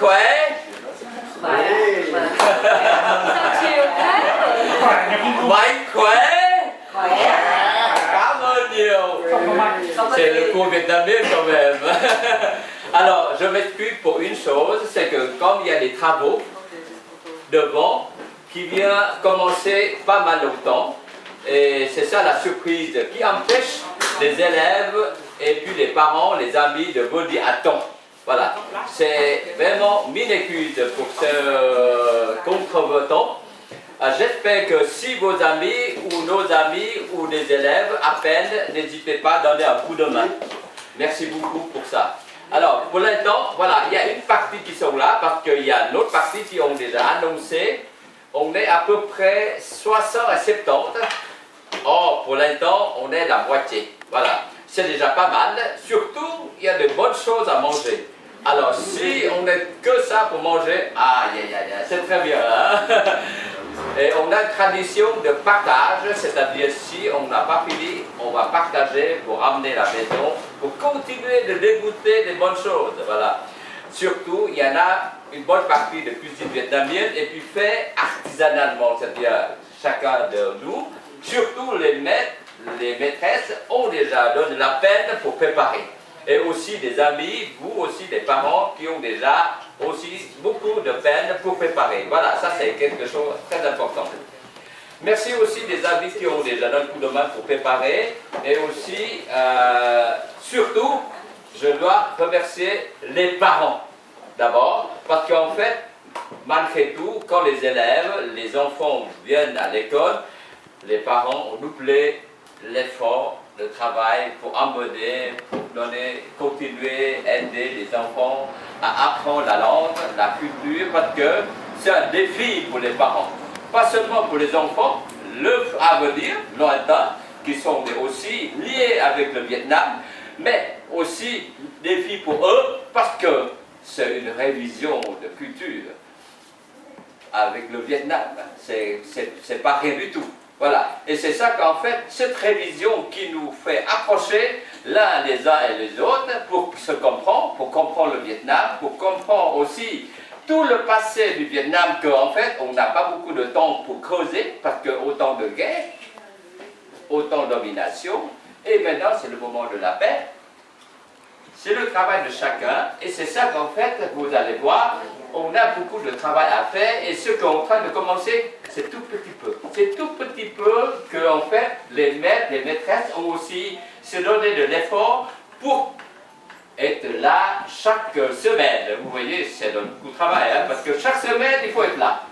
khỏe. Mạnh khỏe. Cảm ơn nhiều. C'est le cours vietnamien quand même. Alors, je m'excuse pour une chose, c'est que comme il y a des travaux devant qui vient commencer pas mal longtemps, et c'est ça la surprise qui empêche les élèves et puis les parents, les amis de venir à temps. Voilà, c'est vraiment mille excuses pour ce contrevenant. J'espère que si vos amis ou nos amis ou des élèves appellent, n'hésitez pas à donner un coup de main. Merci beaucoup pour ça. Alors, pour l'instant, voilà, il y a une partie qui sont là parce qu'il y a une autre partie qui ont déjà annoncé. On est à peu près 60 à 70. Or, pour l'instant, on est la moitié. Voilà, c'est déjà pas mal. Surtout, il y a de bonnes choses à manger. Alors, si on n'est que ça pour manger, aïe, aïe, aïe, c'est très bien. Hein? Et on a une tradition de partage, c'est-à-dire si on n'a pas fini, on va partager pour ramener la maison, pour continuer de dégoûter des bonnes choses. Voilà. Surtout, il y en a une bonne partie de cuisine vietnamienne et puis fait artisanalement, c'est-à-dire chacun de nous, surtout les maîtres, les maîtresses ont déjà donné la peine pour préparer. Et aussi des amis, vous aussi des parents qui ont déjà aussi beaucoup de peine pour préparer. Voilà, ça c'est quelque chose de très important. Merci aussi des amis qui ont déjà donné un coup de main pour préparer. Et aussi, surtout, je dois remercier les parents d'abord, parce qu'en fait, malgré tout, quand les élèves, les enfants viennent à l'école, les parents ont doublé l'effort, le travail pour emmener, pour donner, continuer, aider les enfants à apprendre la langue, la culture, parce que c'est un défi pour les parents. Pas seulement pour les enfants, le avenir, lointain, qui sont aussi liés avec le Vietnam, mais aussi défi pour eux, parce que c'est une révision de culture avec le Vietnam. C'est pas rien du tout. Voilà, et c'est ça qu'en fait, cette révision qui nous fait approcher l'un les uns et les autres pour se comprendre, pour comprendre le Vietnam, pour comprendre aussi tout le passé du Vietnam qu'en fait, on n'a pas beaucoup de temps pour creuser parce que autant de guerres, autant de domination, et maintenant c'est le moment de la paix. C'est le travail de chacun, et c'est ça qu'en fait, vous allez voir, on a beaucoup de travail à faire, et ce qu'on est en train de commencer, c'est tout petit peu. C'est tout petit peu que, en fait, les maîtres, les maîtresses ont aussi se donné de l'effort pour être là chaque semaine. Vous voyez, c'est beaucoup de travail, hein, parce que chaque semaine, il faut être là.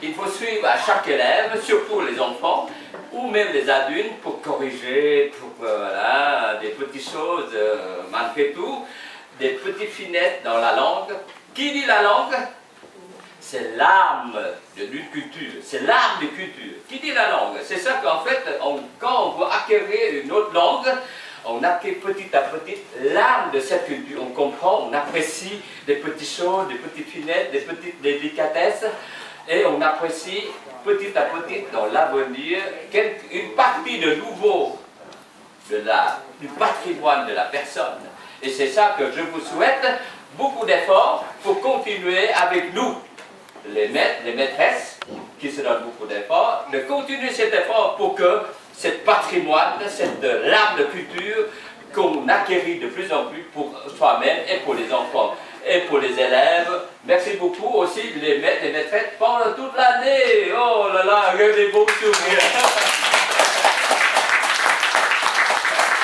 Il faut suivre à chaque élève, surtout les enfants, ou même les adultes, pour corriger, pour voilà, des petites choses, malgré tout, des petites finettes dans la langue. Qui dit la langue? C'est l'âme d'une culture, c'est l'âme de culture. Qui dit la langue? C'est ça qu'en fait, quand on veut acquérir une autre langue, on acquiert petit à petit l'âme de cette culture. On comprend, on apprécie des petites choses, des petites finettes, des petites délicatesses, et on apprécie petit à petit dans l'avenir une partie de nouveau du patrimoine de la personne. Et c'est ça que je vous souhaite, beaucoup d'efforts pour continuer avec nous, les maîtres, les maîtresses, qui se donnent beaucoup d'efforts, de continuer cet effort pour que ce patrimoine, cette lame de culture qu'on acquérit de plus en plus pour soi-même et pour les enfants et pour les élèves. Merci beaucoup aussi les maîtres et maîtresses pendant toute l'année. Oh là là, que des beaux souvenirs.